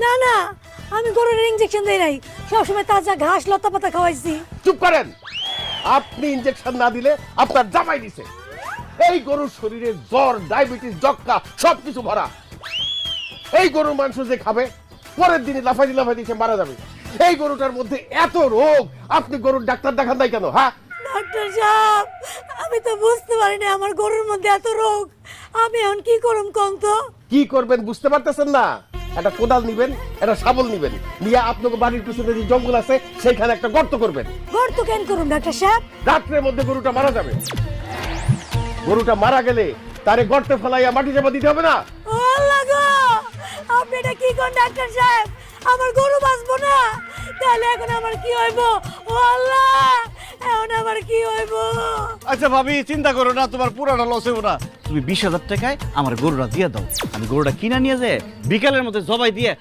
না না, আমি গরুর ইঞ্জেকশন দেই নাই, সবসময় তাজা ঘাস লতা পাতা খাওয়াইছি। চুপ করেন। আপনি ইনজেকশন না দিলে আপনার জামাই দিছে। এই গরুর শরীরে জ্বর, ডায়াবেটিস, যক্কা সবকিছু ভরা। এই গরুর মাংস যে খাবে পরের দিনে লাফাইতে লাফাইতে সে মারা যাবে। এই গরুটার মধ্যে এত রোগ, আপনি গরুর ডাক্তার দেখান নাই কেন? হ্যাঁ, ডাক্তার সাহেব, আমি তো বুঝতে পারি না আমার গরুর মধ্যে এত রোগ। আমি এখন কি করুম কোন তো? কি করবেন বুঝতে পারতেছেন না? একটা কোদাল নিবেন, একটা শাবল নিবেন, নিয়ে আপনাকে বাড়ির পিছনে যে জঙ্গল আছে সেখানে একটা গর্ত করবেন। গর্ত কেন করুম ডাক্তার সাহেব? রাত্রের মধ্যে গরুটা মারা যাবে। গরুটা মারা গেলে তারে গর্তে ফেলাইয়া মাটি চাপা দিতে হবে না? ও আল্লাহ গো, আপনি এটা কি কোন ডাক্তার সাহেব? আমার গরু বাঁচবো না, তাহলে এখন আমার কি হইব? ও আল্লাহ, এখন আমার কি হইব? আচ্ছা ভাবি, চিন্তা করো না, তোমার পুরাটা লস হইব না। তুমি 20,000 টাকায় আমার গরুটা দিয়ে দাও। আমি গরুটা কিনা নিয়ে যায় বিকালের মধ্যে জবাই দিয়ে